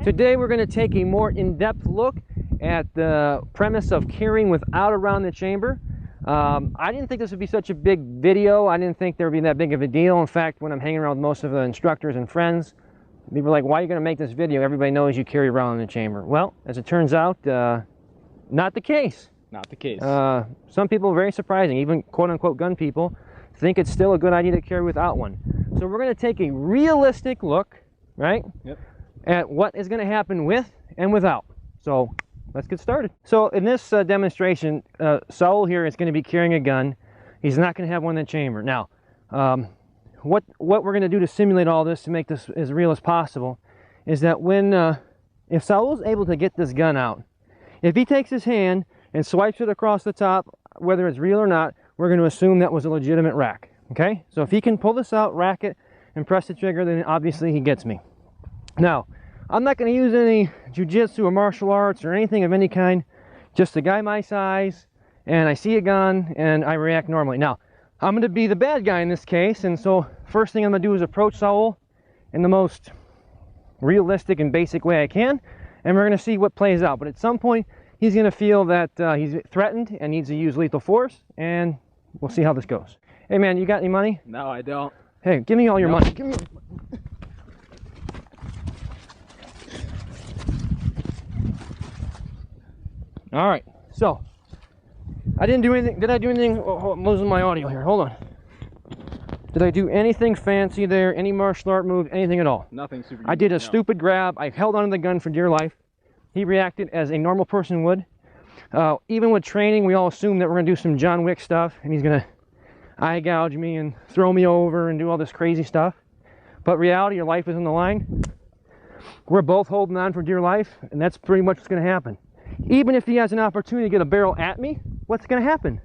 Today we're going to take a more in-depth look at the premise of carrying without a round in the chamber. I didn't think this would be such a big video. I didn't think there would be that big of a deal. In fact, when I'm hanging around with most of the instructors and friends, people are like, why are you going to make this video? Everybody knows you carry a round in the chamber. Well, as it turns out, not the case. Not the case. Some people, very surprising, even quote-unquote gun people, think it's still a good idea to carry without one. So we're going to take a realistic look, right? Yep. At what is going to happen with and without. So let's get started. So in this demonstration, Saul here is going to be carrying a gun. He's not going to have one in the chamber. Now, what we're going to do to simulate all this to make this as real as possible is that when, if Saul's able to get this gun out, if he takes his hand and swipes it across the top, whether it's real or not, we're going to assume that was a legitimate rack. Okay? So if he can pull this out, rack it, and press the trigger, then obviously he gets me. Now, I'm not going to use any jiu-jitsu or martial arts or anything of any kind. Just a guy my size, and I see a gun, and I react normally. Now, I'm going to be the bad guy in this case, and so first thing I'm going to do is approach Saul in the most realistic and basic way I can, and we're going to see what plays out. But at some point, he's going to feel that he's threatened and needs to use lethal force, and we'll see how this goes. Hey, man, you got any money? No, I don't. Hey, give me all your money. Give me all your money. All right, so I didn't do anything. Did I do anything? Oh, I'm losing my audio here. Hold on. Did I do anything fancy there? Any martial art move? Anything at all? Nothing super. I did a stupid grab. I held onto the gun for dear life. He reacted as a normal person would. Even with training, we all assume that we're going to do some John Wick stuff, and he's going to eye gouge me and throw me over and do all this crazy stuff. But reality, your life is on the line. We're both holding on for dear life, and that's pretty much what's going to happen. Even if he has an opportunity to get a barrel at me, what's going to happen?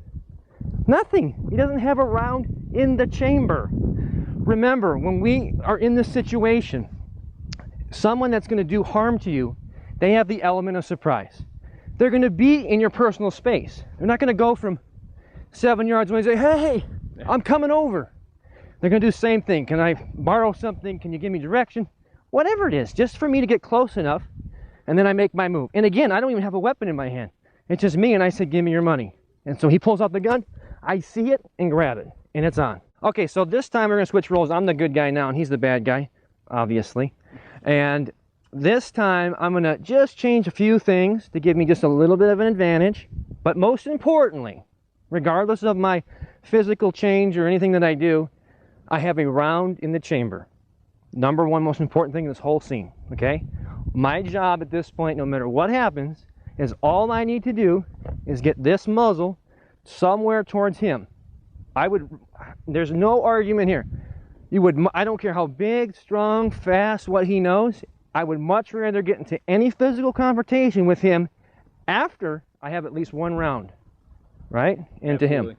Nothing. He doesn't have a round in the chamber. Remember, when we are in this situation, someone that's going to do harm to you, they have the element of surprise. They're going to be in your personal space. They're not going to go from 7 yards away and say, hey, I'm coming over. They're going to do the same thing. Can I borrow something? Can you give me direction? Whatever it is, just for me to get close enough, and then I make my move. And again, I don't even have a weapon in my hand. It's just me, and I said, give me your money. And so he pulls out the gun, I see it, and grab it, and it's on. Okay, so this time we're going to switch roles. I'm the good guy now, and he's the bad guy, obviously. And this time, I'm going to just change a few things to give me just a little bit of an advantage. But most importantly, regardless of my physical change or anything that I do, I have a round in the chamber. Number one most important thing in this whole scene, okay? My job at this point, no matter what happens, is all I need to do is get this muzzle somewhere towards him. There's no argument here. I don't care how big, strong, fast, what he knows. I would much rather get into any physical confrontation with him after I have at least one round, right? Into Absolutely. Him.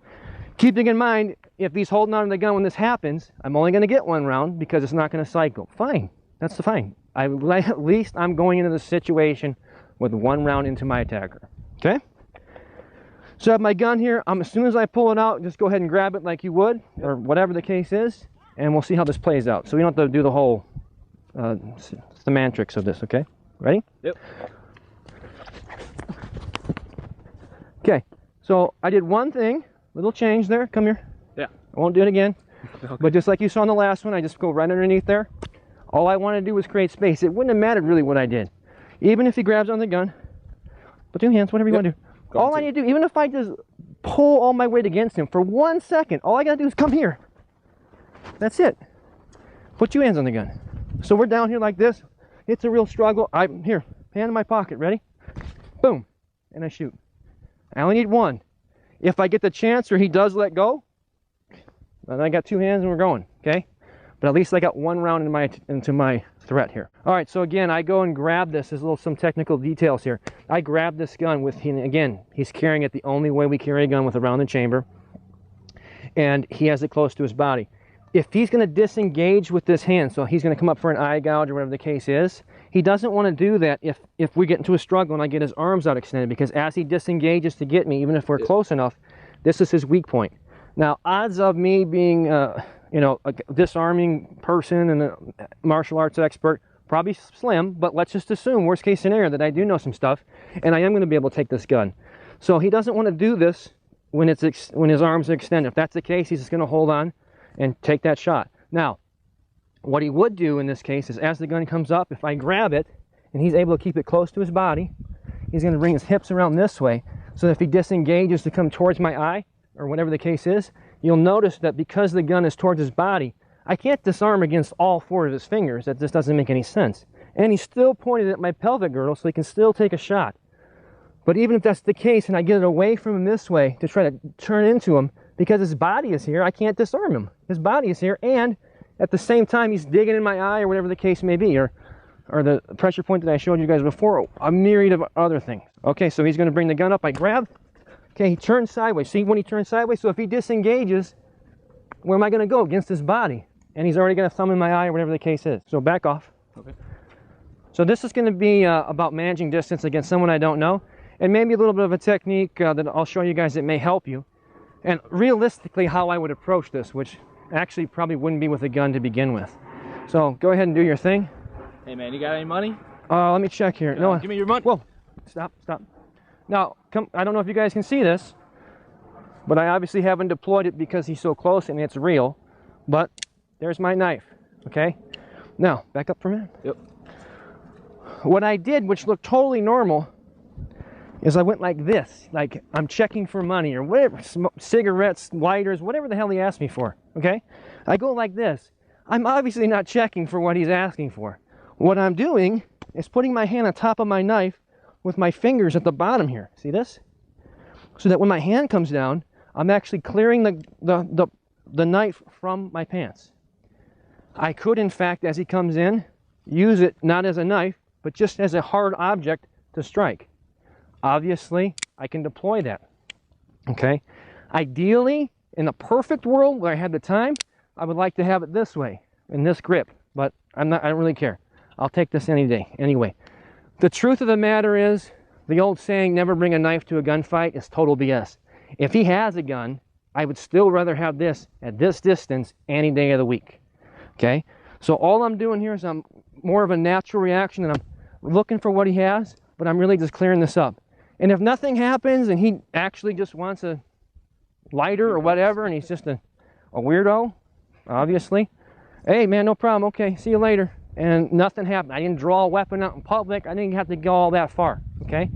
Keeping in mind, if he's holding on to the gun when this happens, I'm only going to get one round because it's not going to cycle. Fine. That's fine. At least I'm going into the situation with one round into my attacker. Okay? So I have my gun here. As soon as I pull it out, just go ahead and grab it like you would, or whatever the case is, and we'll see how this plays out. So we don't have to do the whole semantics of this, okay? Ready? Yep. Okay, so I did one thing, little change there. Come here. Yeah. I won't do it again. Okay. But just like you saw in the last one, I just go right underneath there. All I want to do was create space. It wouldn't have mattered really what I did. Even if he grabs on the gun, put two hands, whatever you want to do. All I need to do, even if I just pull all my weight against him for 1 second, all I got to do is come here. That's it. Put two hands on the gun. So we're down here like this. It's a real struggle. Here, hand in my pocket, ready? Boom, and I shoot. I only need one. If I get the chance or he does let go, then I got two hands and we're going, okay? But at least I got one round into my threat here. All right, so again, I go and grab this. There's some technical details here. I grab this gun with him. Again, he's carrying it the only way we carry a gun, with a round in the chamber. And he has it close to his body. If he's going to disengage with this hand, so he's going to come up for an eye gouge or whatever the case is, he doesn't want to do that if we get into a struggle and I get his arms out extended, because as he disengages to get me, even if we're close enough, this is his weak point. Now, odds of me being, a disarming person and a martial arts expert, Probably slim, but let's just assume, worst case scenario, that I do know some stuff, and I am going to be able to take this gun. So he doesn't want to do this when his arms are extended. If that's the case, he's just going to hold on and take that shot. Now, what he would do in this case is, as the gun comes up, if I grab it and he's able to keep it close to his body, he's going to bring his hips around this way, so that if he disengages to come towards my eye, or whatever the case is, you'll notice that because the gun is towards his body, I can't disarm against all 4 of his fingers. That just doesn't make any sense. And he's still pointed at my pelvic girdle, so he can still take a shot. But even if that's the case, and I get it away from him this way to try to turn into him, because his body is here, I can't disarm him. His body is here, and at the same time, he's digging in my eye, or whatever the case may be, or the pressure point that I showed you guys before, a myriad of other things. Okay, so he's going to bring the gun up. I grab. Okay, he turns sideways. See when he turns sideways? So if he disengages, where am I going to go? Against his body. And he's already got a thumb in my eye, or whatever the case is. So back off. Okay. So this is going to be about managing distance against someone I don't know, and maybe a little bit of a technique that I'll show you guys that may help you. And realistically, how I would approach this, which actually probably wouldn't be with a gun to begin with. So go ahead and do your thing. Hey man, you got any money? Let me check here. No, give me your money. Whoa, stop. Now, I don't know if you guys can see this, but I obviously haven't deployed it because he's so close and it's real. But there's my knife, okay? Now, back up for a minute. Yep. What I did, which looked totally normal, is I went like this, like I'm checking for money or whatever, cigarettes, lighters, whatever the hell he asked me for, okay? I go like this. I'm obviously not checking for what he's asking for. What I'm doing is putting my hand on top of my knife with my fingers at the bottom here. See this? So that when my hand comes down, I'm actually clearing the knife from my pants. I could, in fact, as he comes in, use it not as a knife, but just as a hard object to strike. Obviously, I can deploy that, okay? Ideally, in a perfect world where I had the time, I would like to have it this way, in this grip, but I don't really care. I'll take this any day. Anyway, the truth of the matter is, the old saying, never bring a knife to a gunfight, is total BS. If he has a gun, I would still rather have this at this distance any day of the week, okay? So all I'm doing here is I'm more of a natural reaction, and I'm looking for what he has, but I'm really just clearing this up. And if nothing happens and he actually just wants a lighter or whatever, and he's just a weirdo, obviously, hey man, no problem, okay, see you later. And nothing happened. I didn't draw a weapon out in public. I didn't have to go all that far, okay?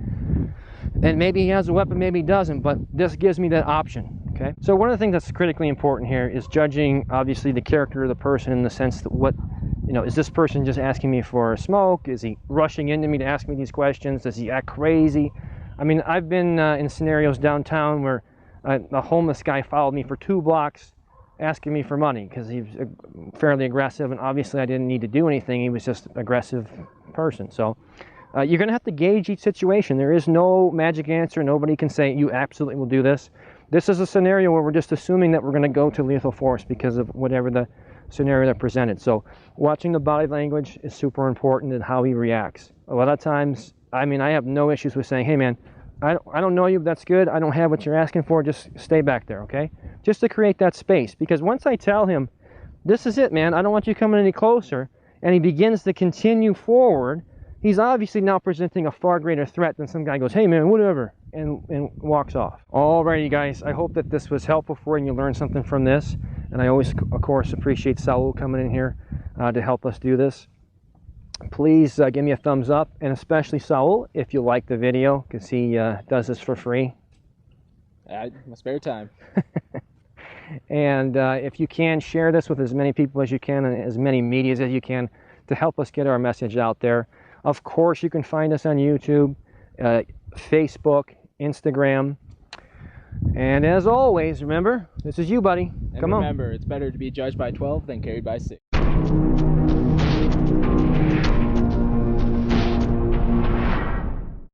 And maybe he has a weapon, maybe he doesn't, but this gives me that option, okay? So one of the things that's critically important here is judging, obviously, the character of the person, in the sense that is this person just asking me for a smoke? Is he rushing into me to ask me these questions? Does he act crazy? I mean, I've been in scenarios downtown where a homeless guy followed me for 2 blocks asking me for money because he was fairly aggressive, and obviously I didn't need to do anything. He was just an aggressive person. So you're going to have to gauge each situation. There is no magic answer. Nobody can say you absolutely will do this. This is a scenario where we're just assuming that we're going to go to lethal force because of whatever the scenario that presented. So watching the body language is super important, and how he reacts. A lot of times, I mean, I have no issues with saying, hey man, I don't know you, but that's good. I don't have what you're asking for. Just stay back there, okay? Just to create that space. Because once I tell him, this is it, man, I don't want you coming any closer, and he begins to continue forward, he's obviously now presenting a far greater threat than some guy goes, hey man, whatever, and walks off. Alrighty guys, I hope that this was helpful for you and you learned something from this. And I always, of course, appreciate Saul coming in here to help us do this. Please give me a thumbs up, and especially Saul, if you like the video, because he does this for free. My spare time. And if you can, share this with as many people as you can, and as many medias as you can, to help us get our message out there. Of course, you can find us on YouTube, Facebook, Instagram. And as always, remember, this is you, buddy. And Come on. Remember, it's better to be judged by 12 than carried by 6.